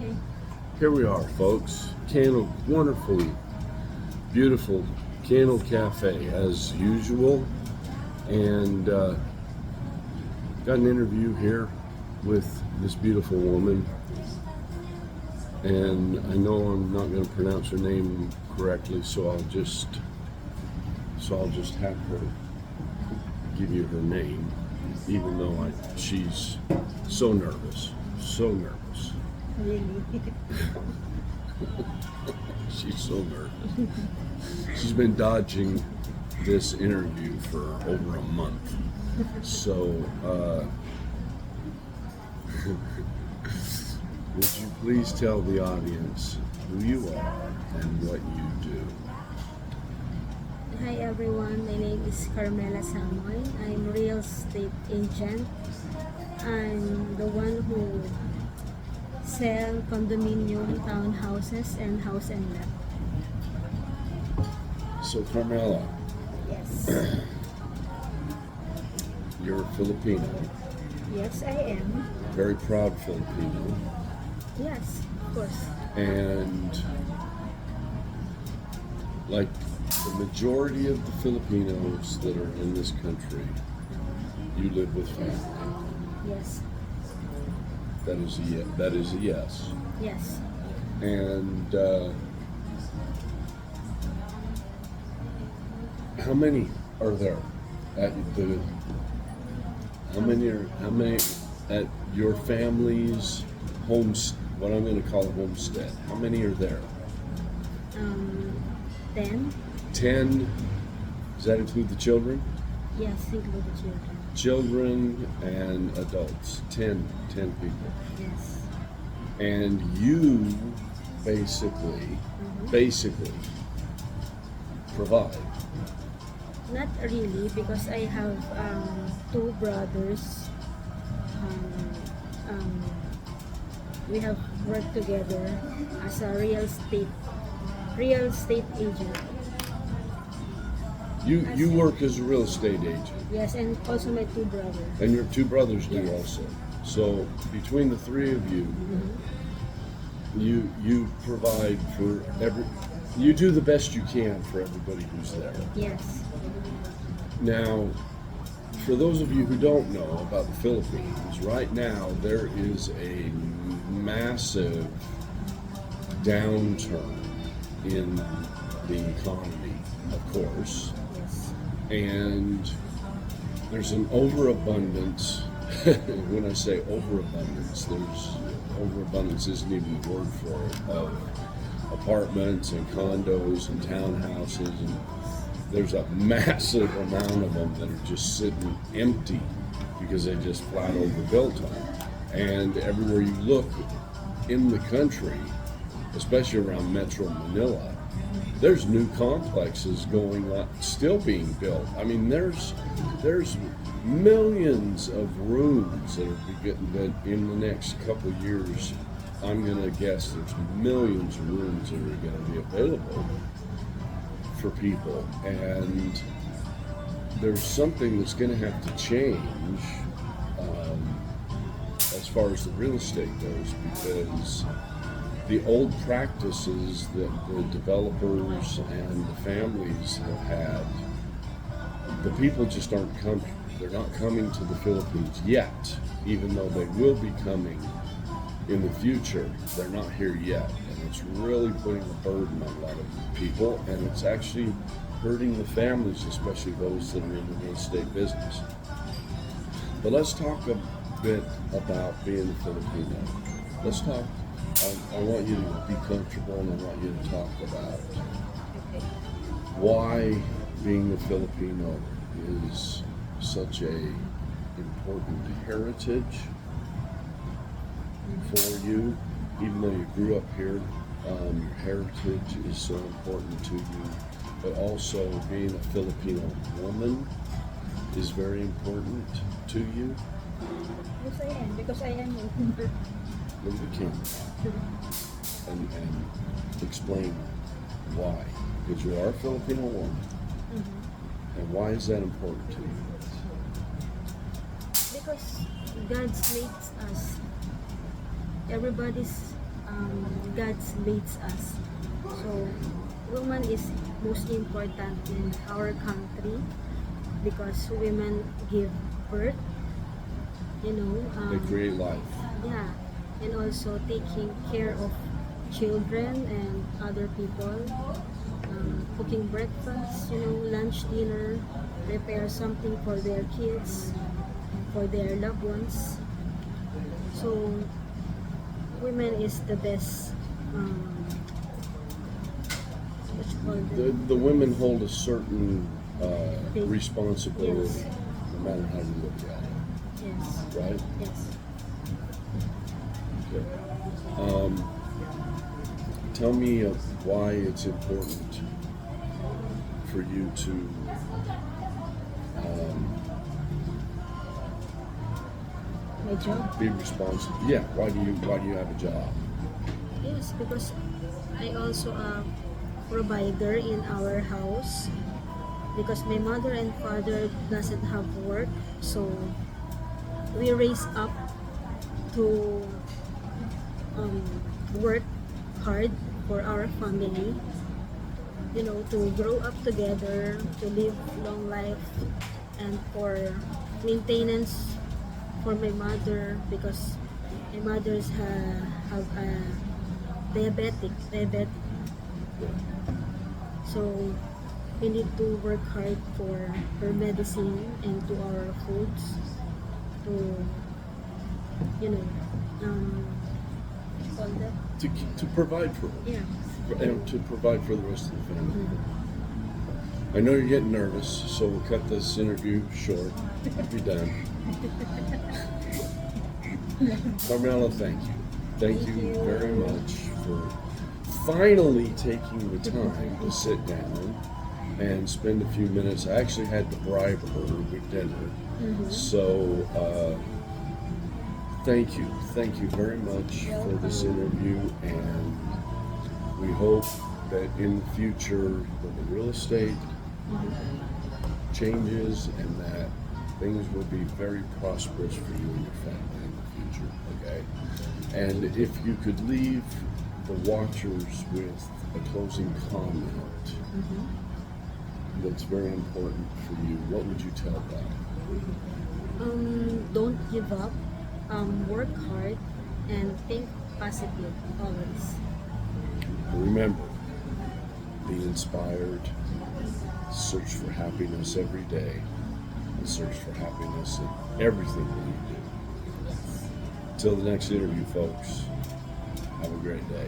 Okay. Here we are, folks. Kandle, wonderfully beautiful Kandle Cafe as usual, and got an interview here with this beautiful woman, and I know I'm not going to pronounce her name correctly, so I'll just have her give you her name, even though she's so nervous. Really? She's so nervous. She's been dodging this interview for over a month. So, would you please tell the audience who you are and what you do? Hi everyone, my name is Carmela Samoy. I'm real estate agent. I'm the one who sell condominium, townhouses, and house and lot. So, Carmela, Yes. you're Filipino, Yes, I am. very proud Filipino, Yes, of course. and like the majority of the Filipinos that are in this country, you live with family. Yes. That is a yes. Yes. And how many are there at the? How many at your family's homes? What I'm going to call a homestead. How many are there? 10. 10. Does that include the children? Yes, include the children. Children and adults. 10 people. Yes. And you basically provide. Not really, because I have two brothers. We have worked together as a real estate agent. You work as a real estate agent, Yes, and also my two brothers. and your two brothers do Yes. also. So between the three of you, you provide for you do the best you can for everybody who's there. Yes. Now, for those of you who don't know about the Philippines, right now there is a massive downturn in the economy, of course, Yes. and there's an overabundance. When I say overabundance, overabundance isn't even the word for it, of apartments and condos and townhouses, and there's a massive amount of them that are just sitting empty because they just flat overbuilt them. And everywhere you look in the country, especially around Metro Manila, there's new complexes going up, still being built. I mean, there's millions of rooms that are getting built in the next couple of years. I'm gonna guess there's millions of rooms that are gonna be available for people, and there's something that's gonna have to change as far as the real estate goes, because the old practices that the developers and the families have had, the people just aren't coming. They're not coming to the Philippines yet, even though they will be coming in the future. They're not here yet, and it's really putting a burden on a lot of people, and it's actually hurting the families, especially those that are in the real estate business. But let's talk a bit about being a Filipino. Let's talk. I want you to be comfortable, and I want you to talk about Okay. why being a Filipino is such a important heritage for you. Even though you grew up here, your heritage is so important to you, but also being a Filipino woman is very important to you. Yes, I am, because I am a woman. Look at the camera and explain why. Because you are a Filipino woman. And why is that important to you? Because God makes us, everybody's God leads us. So woman is most important in our country because women give birth, you know, They create life. yeah, and also taking care of children and other people, cooking breakfast, lunch, dinner, prepare something for their kids, for their loved ones. So women is the best. What you call them? The women hold a certain Big- responsibility, Yes. no matter how you look at it, Yes. right? Yes. Okay. Tell me why it's important for you to My job. be responsible. Yeah. Why do you have a job? Yes, because I also a provider in our house because my mother and father doesn't have work, so we raise up to um, work hard for our family, to grow up together, to live long life, and for maintenance for my mother because my mother's have a diabetic. So we need to work hard for her medicine and to our foods to, you know, call that? To provide for her Yeah. and to provide for the rest of the family. Mhm. I know you're getting nervous, so we'll cut this interview short. Be done. Carmela, thank you. Thank Thank you you. very much for finally taking the time to sit down and spend a few minutes. I actually had to bribe her with dinner. Mhm. So, thank you. Thank you very much for this interview, and we hope that in the future that the real estate changes and that things will be very prosperous for you and your family in the future, okay? And if you could leave the watchers with a closing comment that's very important for you, what would you tell them? Don't give up. Work hard and think positive always. Remember, be inspired, search for happiness every day, and search for happiness in everything that you do. Till the next interview, folks, have a great day.